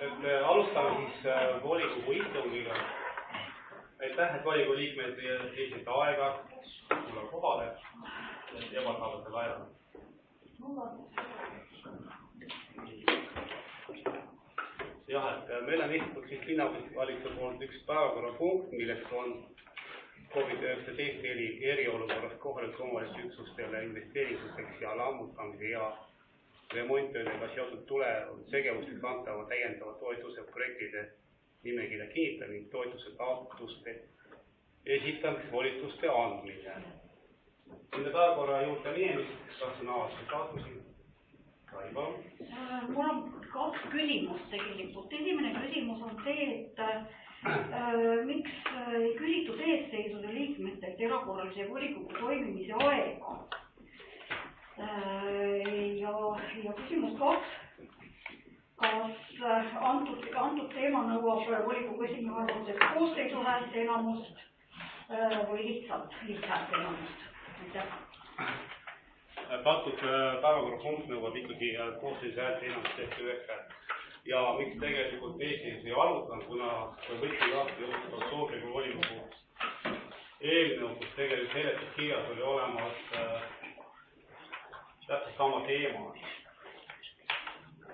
Alustame siis volikogu istungiga. Aitäh, et volikogu liikmed leidsid aega tulla kohale ebasaavatel ajal. Jah, et meil on esitatud siis linnavalitsuse poolt üks päevakorrapunkt, milleks on COVID-19 eriolukorras kohaliku omavalitsuse üksustele investeeringuteks ja lammutamise ja remontöödega seotud tegevusteks antava täiendava toetuse projektide nimekirja kinnitamine ning toetuse taotluste esitamiseks volituste andmine. Sinna päevakorra juurde minemiseks, kas on avalikke taotlusi? Raivo? Mul on kaks küsimust tegelikult. Esimene küsimus on see, et miks ei küsitud eesseisuse liikmetelt erakorralise volikogu toimimise aega? Ja küsimus kaks, kas antud teema nõuab volikogu esimehe arvates koosseisu häälte enamust või lihtsalt lihthäälte enamust? Aitäh. Antud päevakorrapunkt nõuab ikkagi koosseisu häälte enamust ehk 9 häält. Ja miks tegelikult Eestis ei arutanud, kuna võtsid lahti just oktoobrikuu volikogu eelnõu, kus tegelikult seletuskirjas oli olemas täpselt sama teema.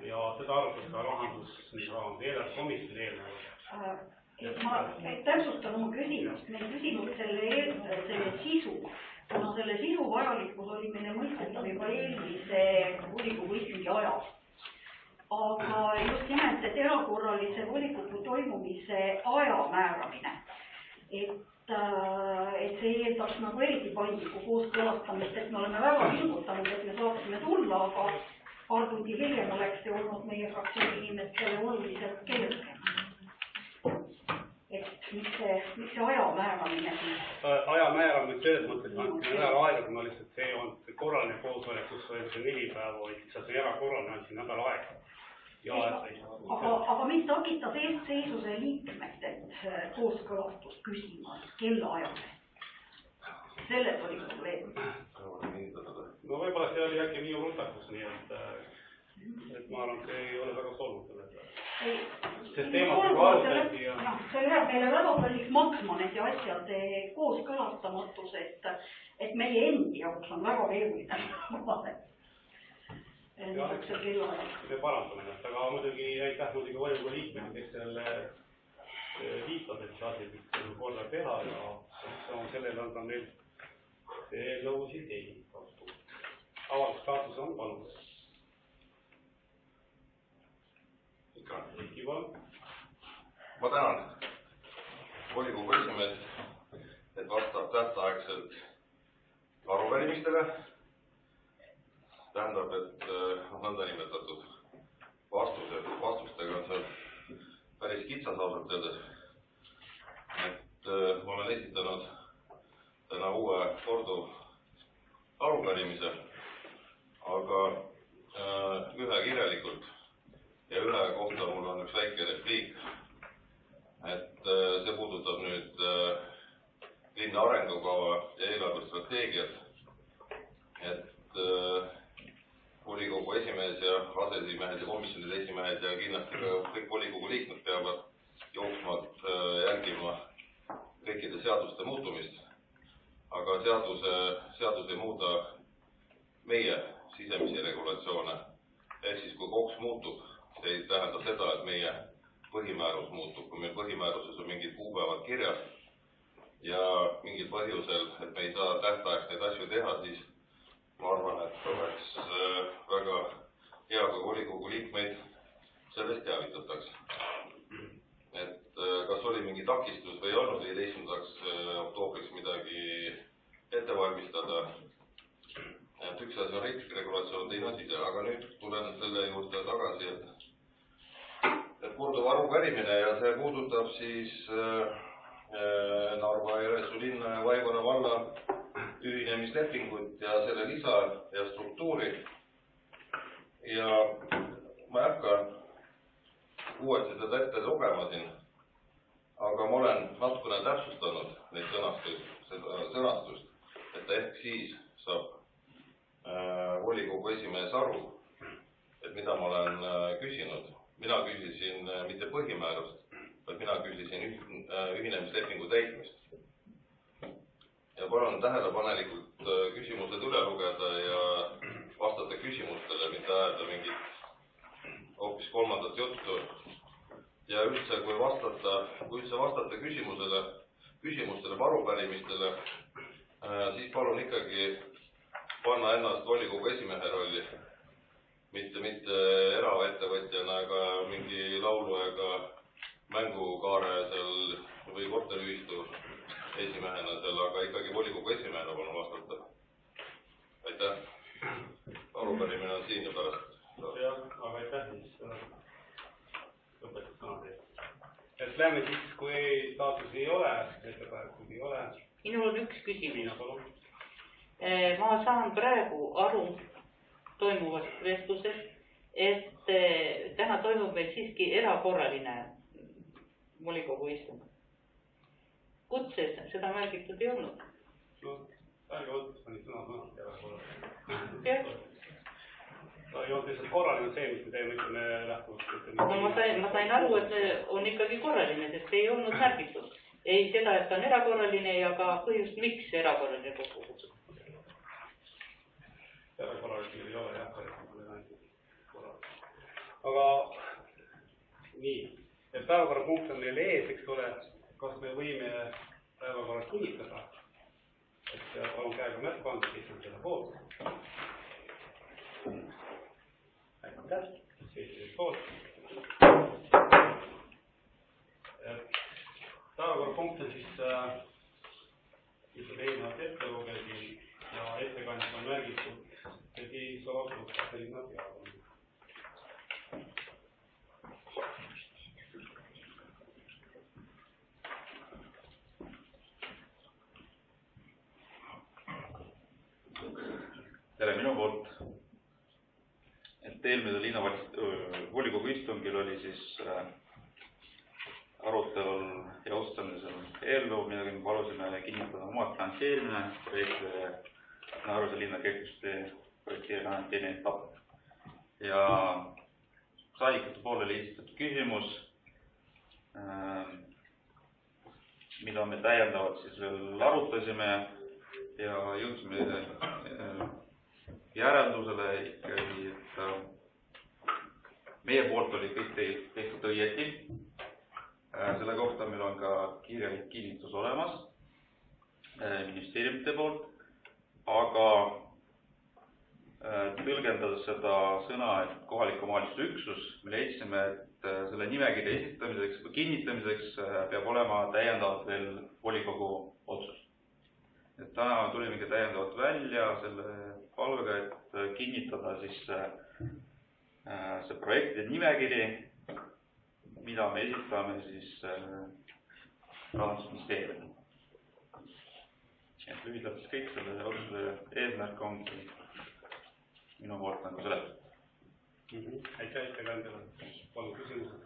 Ja seda arutas ka eelarvekomisjoni eelnõu. Ma täpsustan oma küsimust. Me ei küsinud selle sisu, kuna selle sisu vajalikkus oli meile mõistetav juba eelmise volikogu istungi ajal. Aga just nimelt, et erakorralise volikogu toimumise aja määramine, et see eeldaks nagu eriti paindlikku kooskõlastamist, et me oleme väga pingutanud, et me saaksime tulla, aga paar tundi hiljem oleks see olnud meie fraktsiooni inimestele oluliselt keeruline. Et miks see aja määramine siis? Aja määramine selles mõttes anti nädal aega, kuna lihtsalt see on korraline koosolek, kus oli see 4 päeva, või lihtsalt see erakorraline anti nädal aega. Aga mis takitas eestseisuse liikmetelt kooskõlastust küsimas kellaajale? Selles oli probleem. No võib-olla see oli äkki minu rutakus, nii et ma arvan, et see ei ole väga solvutud. See läheb meile väga kalliks maksma nende asjade kooskõlastamatus, et meie endi jaoks on väga veeluline. Me parandame ennast, aga muidugi aitäh muidugi volikogu liikmed, kes selle viitas, et see asi korda teha ja sellele on ka meil eelnõu siis esitatud. Avalik staatus on palunud. Ma tänan volikogu esimees, et vastab tähtaegselt arupärimistele. Tähendab, et nõnda nimetatud vastustega on see päris kitsas ausalt öeldes. Et ma olen esitanud täna uue kordu arupärimise, aga ühe kirjalikult ja ühe kohta mul on üks väike repliik. Et see puudutab nüüd linna arengukava ja eelarvestrateegiat. Et volikogu esimees ja aseesimehed ja komisjonide esimehed ja kindlasti ka kõik volikogu liikmed peavad jooksmalt järgima kõikide seaduste muutumist. Aga seadus ei muuda meie sisemisi regulatsioone. Ehk siis kui KOKS muutub, see ei tähenda seda, et meie põhimäärus muutub. Kui meil põhimääruses on mingid kuupäevad kirjas ja mingil põhjusel, et me ei saa tähtajaks neid asju teha, siis ma arvan, et oleks väga hea, kui volikogu liikmeid sellest teavitataks. Et kas oli mingi takistus või ei olnud 15. oktoobriks midagi ette valmistada. Et üks asi on riiklik regulatsioon, teine on sise, aga nüüd tulen selle juurde tagasi, et korduv arupärimine ja see puudutab siis Narva ja Jõesuu linna ja Vaivara valla ühinemislepingut ja selle lisa ja struktuuri. Ja ma ei hakka uuesti seda ette lugema siin, aga ma olen natukene täpsustanud neid sõnastust, et ehk siis saab volikogu esimees aru, et mida ma olen küsinud mina küsisin mitte põhimäärust, vaid mina küsisin ühinemislepingu täitmist. Ja palun tähelepanelikult küsimused üle lugeda ja vastata küsimustele, mitte ajada mingit hoopis kolmandat juttu. Ja üldse, kui vastata küsimustele, arupärimistele, siis palun ikkagi panna ennast volikogu esimehe rolli, mitte eraettevõtjana ega mingi laulu ega mängukaare seal või korteriühistu esimehena seal, aga ikkagi volikogu esimehena palun vastata. Aitäh. Arupärimine on siin ja pärast. Jah, aga aitäh, siis lõpetab sõna teile. Et lähme siis, kui taotlusi ei ole, ettepanekuid ei ole. Minul on üks küsimus. Ma saan praegu aru toimuvast vestlusest, et täna toimub meil siiski erakorraline volikogu istung. Kutses seda märgitud ei olnud. No, ärge võtta nii sõna erakorraline. Jah. Ta ei olnud lihtsalt korraline see, mis me teeme, ütleme lähtuvalt. Aga ma sain aru, et on ikkagi korraline, sest ei olnud märgitud. Ei seda, et ta on erakorraline ja ka põhjust, miks erakorraline kokku kutsub. Erakorraline ei ole jah, aga nii, et päevakorrapunkt on meil ees, eks ole, kas me võime päevakorra kinnitada, et palun käega märku anda, kes on selle poolt. Aitäh, 17 poolt. Päevakorrapunkt on siis eelnevalt ette lugedi ja ettekandjad on märgitud tegi Soosluka Tallinna teadlane. Tere minu poolt, et eelmisel volikogu istungil oli siis arutelul ja otsustamisel eelnõu, millega me palusime kinnitada oma finantseerimine projektide Narvase linna keskuste projekteerimine teine etapp. Ja saadikute pooleli esitatud küsimus, mida me täiendavalt siis veel arutasime ja jõudsime järeldusele ikkagi, et meie poolt oli kõik tehtud õieti. Selle kohta meil on ka kirjalik kinnitus olemas ministeeriumite poolt, aga tõlgendades seda sõna, et kohaliku omavalitsuse üksus, me leidsime, et selle nimekirja esitamiseks või kinnitamiseks peab olema täiendavalt veel volikogu otsus. Et täna tulimegi täiendavalt välja selle palvega, et kinnitada siis see projektide nimekiri, mida me esitame siis Rahandusministeeriumi. Et lühidalt siis kõik selle otsuse eesmärk ongi minu poolt nagu seletud. Aitäh ettekandjale. Palun küsimused.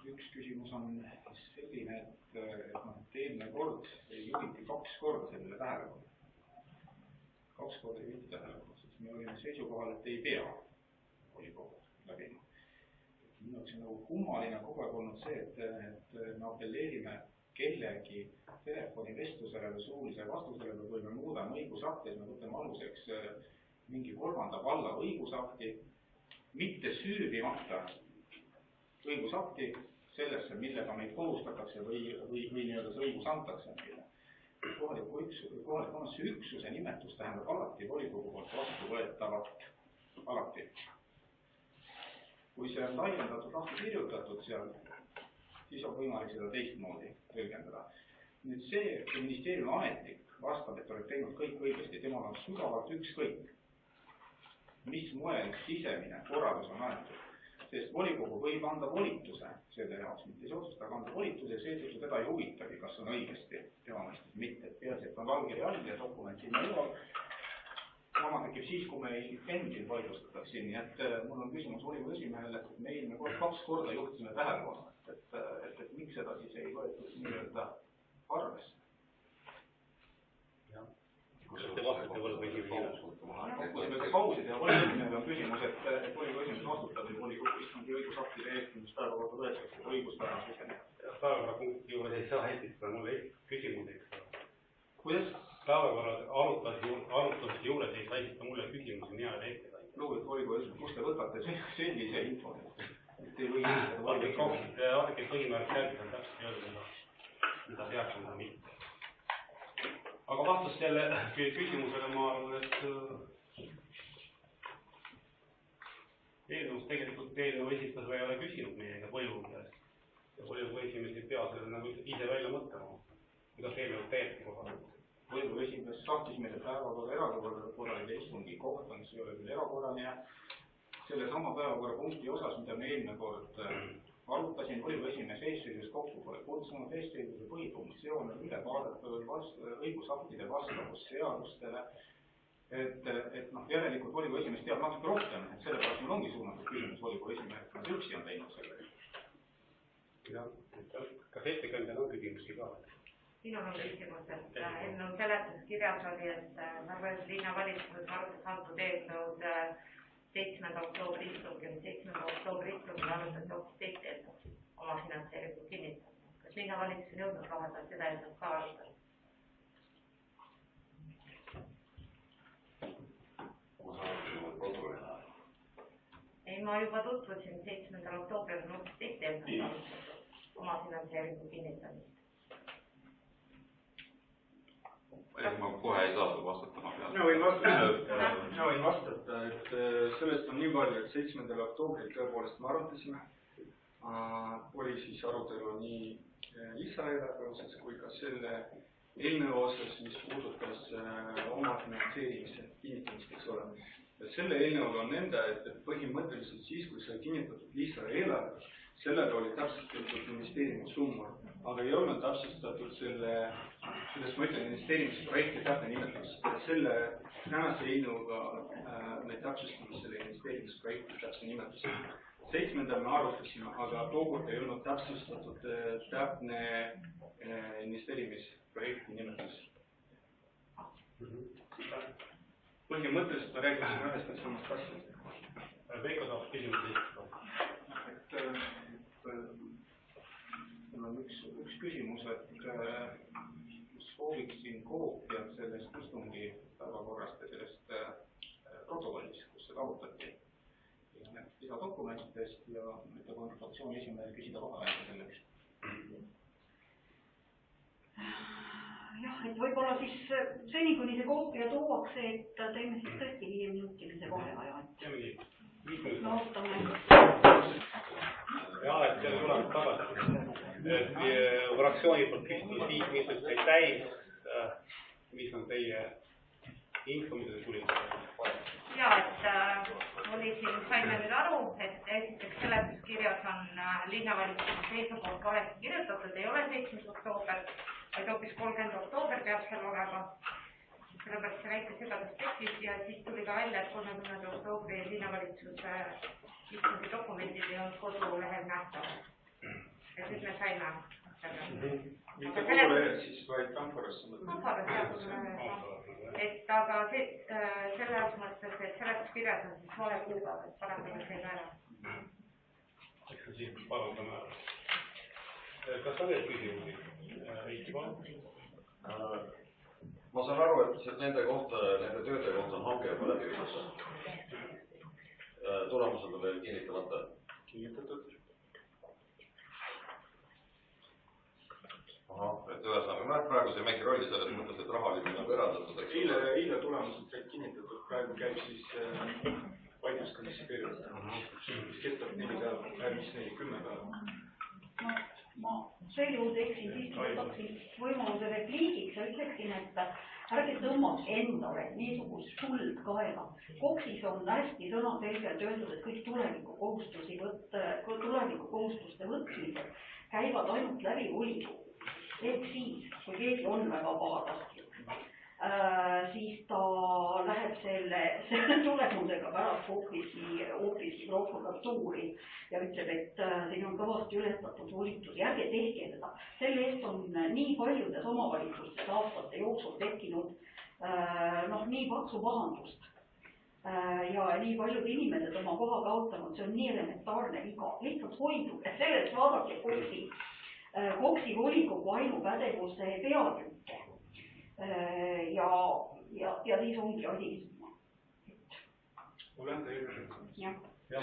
Üks küsimus on selline, et eelmine kord juhiti 2 korda sellele tähelepanu. 2 korda juhiti tähelepanu, sest me olime seisukohal, et ei pea volikogu läbima. Minu jaoks on nagu kummaline kogu aeg olnud see, et me apelleerime kellegi telefonivestlusele või suulisele vastusele, kui me muudame õigusakti, me võtame aluseks mingi 3. valla õigusakti, mitte süübimata õigusakti sellesse, millega meid kohustatakse või nii-öelda see õigus antakse meile. Kohaliku omavalitsuse üksuse nimetus tähendab alati volikogu poolt vastuvõetavat. Alati. Kui see on laiendatud, lahti kirjutatud seal, siis on võimalik seda teistmoodi tõlgendada. Nüüd see, kui ministeeriumi ametnik vastab, et oled teinud kõik õigesti, temal on sügavalt ükskõik, mis moel sisemine korraldus on aetud. Sest volikogu võib anda volituse selle jaoks, mitte see otsustada anda volituse ja seetõttu teda ei huvitagi, kas on õigesti tema mõistes mitte. Peasi, et on allkiri all ja dokument sinna jõuab. Sama tekib siis, kui me endil vaidlustatakse siin. Nii et mul on küsimus volikogu esimehele, et meil me 2 korda juhtisime tähelepanu, et miks seda siis ei võetud nii-öelda arvesse. Kus te vastate veel või võtta pausi teha, volikogu esimehel on küsimus, et volikogu esimees vastutab volikogu istungi õigusaktide eest, mis päevakorda võetakse õiguspärasuseni. Päevakorrapunkti juures ei saa esitada mulle küsimusi, eks. Kuidas? Päevakorra arutamise juures ei saa esitada mulle küsimusi, mina ei ette. Lugupeetud volikogu esimees, kus te võtate sellise info? Te ei või esitada volikogu esimees. Vaadake põhimäärus järgi on täpselt öelda, mida tehakse, mida mitte. Aga vastus selle küsimusele ma arvan, et eelnõus tegelikult eelnõu esitaja ei ole küsinud meiega volikogu käest. Ja volikogu esimees ei pea selle nagu ise välja mõtlema, kuidas eelnõu täiesti kohal. Volikogu esimees saatis meile päevakorra erakorralise istungi kohta, mis ei ole küll erakorraline. Selle sama päevakorrapunkti osas, mida me eelmine kord arutasin, volikogu esimees eestseisus kokku pole kutsunud, eestseisus põhifunktsioon on üle vaadatud õigusaktide vastavus seadustele. Et järelikult volikogu esimees teab natuke rohkem, et sellepärast mul ongi suunatud küsimus volikogu esimees, kas üksi on teinud selle? Kas ettekandjal on küsimusi ka? Minul on küsimus, et eelnõu seletuskirjas oli, et Narva linnavalitsus arutas antud eelnõud 7. oktoobri istungil. 7. oktoobri istungil arutati hoopis teist eelnõu oma finantseeringu kinnitamine. Kas linnavalitsus on jõudnud vahepeal seda eelnõu ka arutada? Ei, ma juba tutvusin 7. oktoobril on hoopis teist eelnõu arutatud oma finantseeringu kinnitamist. Ma kohe ei saa vastata, ma pean. Mina võin vastata, et sellest on nii palju, et 7. oktoobril tõepoolest me arutasime. Oli siis arutelu nii lisaeelarve osas kui ka selle eelnõu osas, mis puudutas oma finantseerimise kinnitamist, eks ole. Ja selle eelnõul on nende, et põhimõtteliselt siis, kui sai kinnitatud lisaeelarve, sellele oli täpsustatud investeerimissumma, aga ei olnud täpsustatud selles ma ütlen investeerimisprojekti täpne nimetus. Selle tänase eelnõuga me täpsustame selle investeerimisprojekti täpse nimetus. 7. me arutasime, aga tookord ei olnud täpsustatud täpne investeerimisprojekti nimetus. Põhimõtteliselt me räägime ühest ja samast asjast. Veiko saab küsimusi esitada. Mul on üks küsimus, et sooviksin koopiat sellest istungi päevakorrast ja sellest protokollist, kus seda arutati. Lisadokumentidest ja fraktsiooni esimehel küsida vaheaega selleks. Jah, et võib-olla siis seni, kuni see koopia tuuakse, et teeme siis tõesti 5-minutilise vaheaja. No ootame. Jaa, et see tuleb tagasi. Fraktsiooni poolt küsimus 5 minutit sai täis. Mis on teie info, mida te tulite? Jaa, et saime nüüd aru, et esiteks seletuskirjas on linnavalitsuse seisukoht valesti kirjutatud, ei ole 7. oktoober, vaid hoopis 30. oktoober peab seal olema. Sellepärast see väike segadus tekkis ja siis tuli ka välja, et 30. oktoobri linnavalitsuse istungi dokumendid ei olnud kodulehel nähtavad. Et nüüd me saime selle. Mitte kodulehel siis, vaid Kamporasse. Et aga selles mõttes, et seletuskirjas on siis vale kuupäev, et parandame selle ära. Eks me siin parandame ära. Kas on veel küsimusi? Eesti palun? Ma saan aru, et nende tööde kohta on hanke juba läbi viidud. Tulemused on veel kinnitamata. Kinnitatud. Et ühesõnaga, praegu see mängib rolli selles mõttes, et raha oli nagu eraldatud. Eile tulemused said kinnitatud, praegu käib siis vaidlustamise periood, mis kestab 4 päeva, 10 päeva. Ma sel juhul teeksin siiski võtaksin võimaluse repliigiks ja ütleksin, et ärge tõmmake endale niisugust tuld kaela. Koksis on hästi sõnaselgelt öeldud, et kõik tulevikukohustuste võtmised käivad ainult läbi volikogu. Ehk siis, kui keegi on väga pahatahtlik, siis ta läheb selle tulemusega pärast hoopiski prokuratuuri ja ütleb, et siin on kõvasti ületatud volitusi, ärge tehke seda. Selle eest on nii paljudes omavalitsustes aastate jooksul tekkinud nii paksu pahandust. ja nii paljud inimesed oma koha kaotanud, see on nii elementaarne viga, lihtsalt hoiduge sellest, vaadake KOKS-i volikogu ainupädevuse peatükke ja siis ongi asi lihtne. Mul on teile jah. ja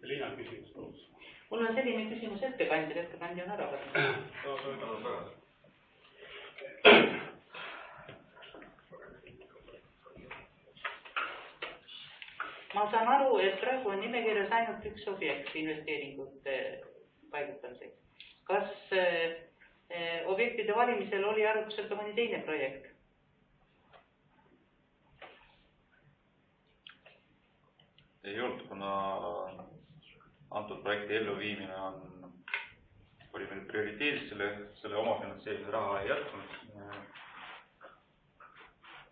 Liina küsimus koos. Mul on selline küsimus ettekandja on ära võtnud. Ma saan aru, et praegu on nimekirjas ainult üks objekt investeeringute paigutamiseks. Kas objektide valimisel oli arvutusel ka mõni teine projekt? Ei olnud, kuna antud projekti elluviimine oli meil prioriteedis, selle omafinantseerimise raha ei jätkunud.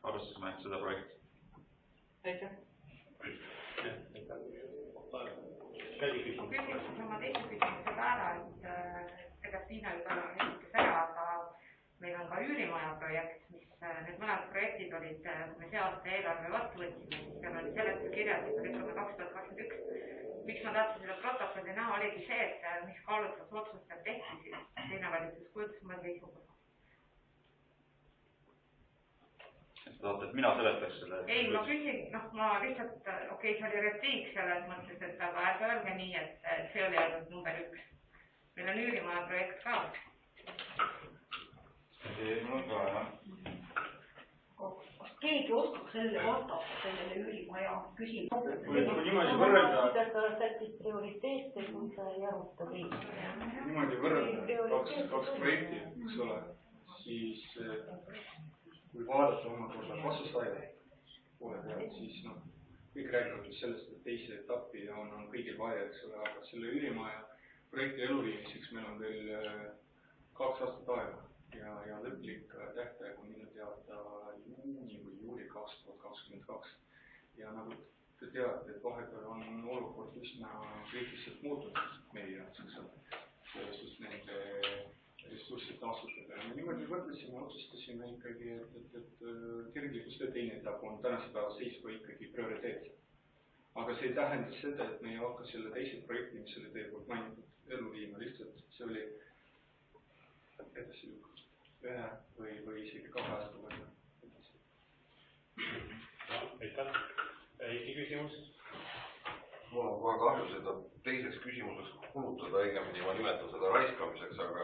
Arvestasime ainult seda projekti. Aitäh. Ma küsisin oma teise küsimuse ka ära, et tegelikult Tiina juba esitas ära, aga meil on ka üürimaja projekt, mis need mõned projektid olid, kui me see aasta eelarve vastu võtsime, siis seal oli seletuskirjas, et lükkame 2021. Miks ma tahtsin seda protokolli näha, oligi see, et mis kaalutlusotsustel tehti, siis teine valitsus kujutles oma seisukoha. Tahate, et mina seletaks seda? Ei, ma küsin, ma lihtsalt, okei, see oli repliik selles mõttes, et aga ärge öelge nii, et see oli ainult number 1. Meil on üürimaja projekt ka. See on ka, jah. Kas keegi oskab selle vastata sellele üürimaja küsimusele? Niimoodi võrrelda, niimoodi võrrelda kaks projekti, eks ole, siis kui vaadata omakorda kasusaaja poole pealt, siis kõik räägivad sellest, et teise etappi on kõigil vaja, eks ole, aga selle üürimaja projekti eluviimiseks meil on veel 2 aastat aega ja lõplik tähtaeg on minu teada juuni või juuli 2022. Ja nagu te teate, et vahepeal on olukord üsna kriitiliselt muutunud meie jaoks, eks ole, seoses nende ressursside taastusega. Ja me niimoodi võrdlesime, otsustasime ikkagi, et kerglikkustee teine etapp on tänase päeva seisuga ikkagi prioriteet. Aga see ei tähenda seda, et me ei hakka selle teise projekti, mis oli teie poolt mainitud, ellu viima, lihtsalt see oli edasi lükkus 1 või isegi 2 aasta võrra. Aitäh. Eiki küsimus? Mul on kohe kahju seda teiseks küsimuseks kulutada, õigemini ma nimetan seda raiskamiseks, aga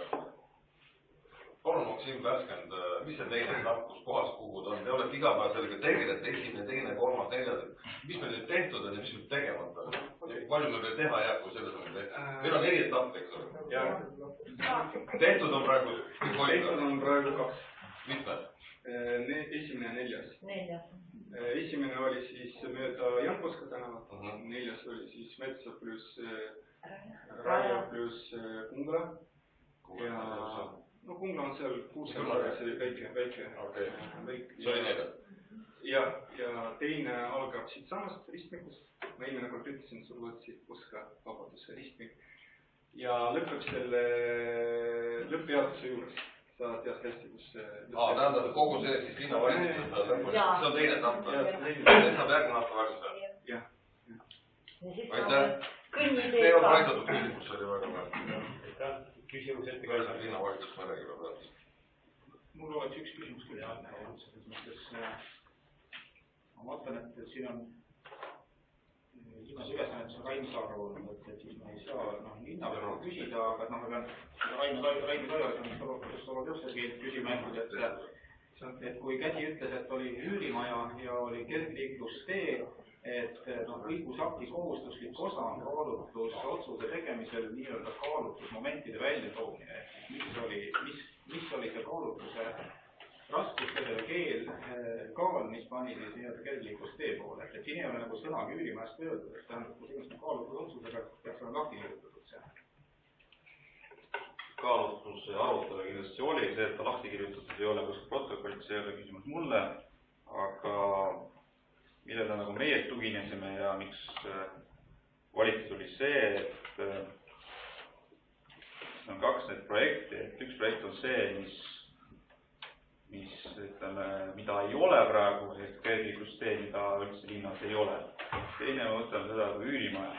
palun Maksim Värskend, mis see teine etapp, kus kohas kuhu ta on? Te olete iga päev sellega tegeled, esimene, teine, kolmas, neljas. Mis meil nüüd tehtud on ja mis nüüd tegemata? Palju me veel teha jääb, kui selles on tehtud? Meil on 4 etappi, eks ole? Tehtud on praegu? Tehtud on praegu 2. Mitmed? Esimene ja 4. Esimene oli siis mööda Jankoska tänavat, 4. oli siis Metsa pluss Raia pluss Kungla. Ja Kungla on seal 600 väike. See oli 4. Ja teine algab siit samast ristmikust. Ma eelmine kord ütlesin, sul võtsid Puska vabaduse ristmik. Ja lõpeb selle lõppjaotuse juures. Sa tead hästi, kus see... Tähendab, kogu see siis linnavalitsusest lõpus. See on teine etapp. See saab järgmine aasta valmis. Jah. Aitäh. See on aitatud küsimus, see oli väga vähe. Aitäh. Küsimus ettekõrsa linnavalitsus Märeküla pealt. Mul oleks üks küsimus küll. Selles mõttes ma vaatan, et siin on linnas ülesannetus on Rain Saar olnud, et siis me ei saa linna peale küsida, aga ma pean Raini Toial küsima, et kui Käsi ütles, et oli üürimaja ja oli kergliiklustee, et õigusakti kohustuslik osa on kaalutlusotsuse tegemisel nii-öelda kaalutlusmomentide väljatoomine. Mis oli see kaalutluse raskus, selle kaal, mis pani siis nii-öelda kergliiklustee poole. Et siin ei ole nagu sõnagi üürimajast öeldud, et tähendab, kui sellist kaalutlusotsusega peaks olema lahti kirjutatud see. Kaalutluse arutelu kindlasti oli see, et ta lahti kirjutatud ei ole kuskil protokollis, see ei ole küsimus mulle, aga millele nagu meie tuginesime ja miks valitsus oli see, et on 2 need projekti, et üks projekt on see, mis mida ei ole praegu, ehk kergliiklustee, mida üldse linnas ei ole. Teine ma mõtlen seda kui üürimaja.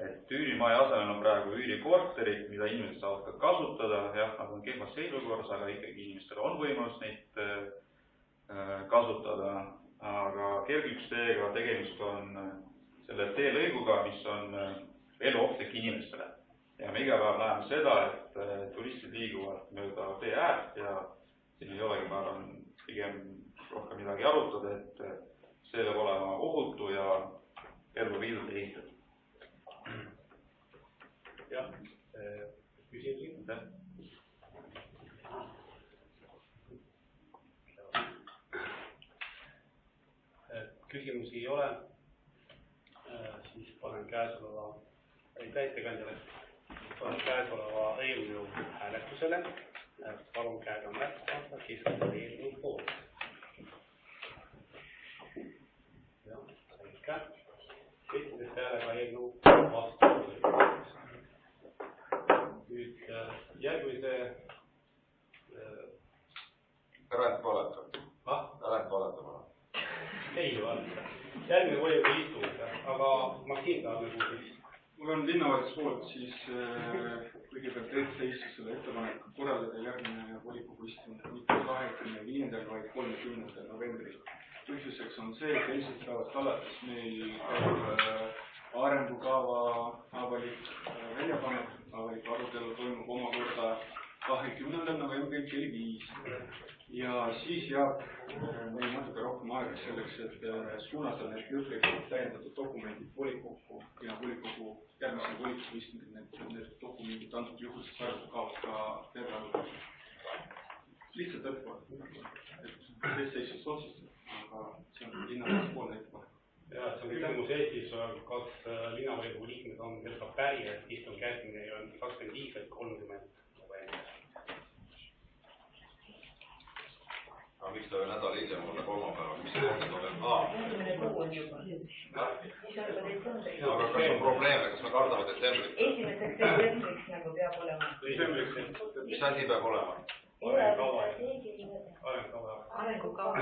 Et üürimaja asemel on praegu üürikorterid, mida inimesed saavad ka kasutada, jah, nad on kehvas seisukorras, aga ikkagi inimestel on võimalus neid kasutada. Aga kergliiklusteega tegemist on selle teelõiguga, mis on eluohtlik inimestele. Ja me iga päev näeme seda, et turistid liiguvad mööda tee äärt ja siin ei olegi, ma arvan, pigem rohkem midagi arutada, et see peab olema ohutu ja ellu viidud ehitatud. Jah, küsimusi? Küsimusi ei ole, siis panen käesoleva eelnõu hääletusele. Palun käega märkata, kes on eelnõu poolt. Jah, selge. 17 häälega eelnõu vastu. Nüüd järgmise... Rand valetab. Ei valeta. Järgmine volikogu istung, aga Maksim tahab nagu siis... Mul on linnavalitsus poolt, siis kõigepealt etteistusele ettepaneku korraldada järgmine volikogu istung mitte 25. vaid 30. novembril. Põhjuseks on see, et eilsest päevast alates meil käib arengukava avalik väljapanek, avalik arutelu toimub omakorda 20. novembril kell 5. Ja siis jääb meil natuke rohkem aega selleks, et suunata need lõplikult täiendatud dokumendid volikokku ja volikogu järgmisel volikogu istungil need dokumendid antud juhul siis arengukavas ka veebruaril. Lihtsalt ettepanek, et seisust otsustada, aga see on linnavalitsus poolne ettepanek. Ja see on küsimus Eestis, kas linnavolikogu liikmed on ka päri, et istung käsmine ei ole 25, et 30 novembril. Aga miks ta veel nädal hiljem olla kolmapäeval, mis see 30 novembril? Aga kas on probleeme, kas me kardame detsembrit? 1. detsembriks nagu peab olema. Mis asi peab olema? Arengukava.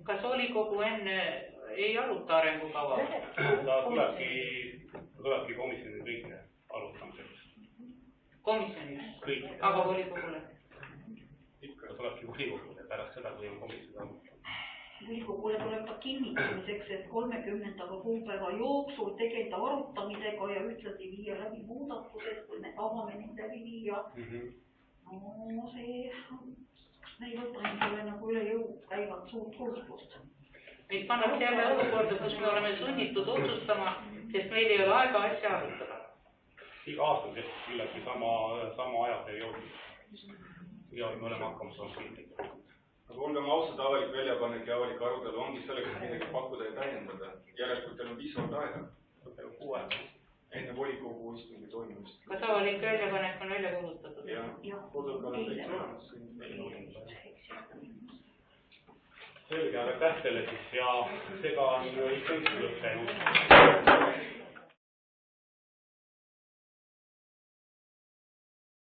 Kas volikogu enne ei aruta arengukava? Ta tulebki komisjoni kõike arutamiseks. Komisjonis? Kõik. Aga volikogule? Ikka tulebki volikogule pärast seda, kui on komisjoni arutanud. Volikogule tuleb ka kinnitamiseks, et 30. kuupäeva jooksul tegeleda arutamisega ja ühtlasi viia läbi muudatused, kui me tahame neid läbi viia. No see ei võta endale nagu üle jõu käivad suurt kohustust. Meid pannakse jälle olukorda, kus me oleme sunnitud otsustama, sest meil ei ole aega asja arutada. Iga aasta tehti küllaltki sama ajaperioodi. Ja me oleme hakkama saanud. Aga olgem ausad, avalik väljapanek ja avalik arutelu ongi selleks, et midagi pakkuda ja täiendada. Järelikult teil on piisavalt aega. Enne volikogu istungi toimumist. Kas avalik väljapanek on välja kuulutatud? Jah, kodulkal on täitsa olemas. Selge, aga tähtele siis ja sega on istung lõppenud.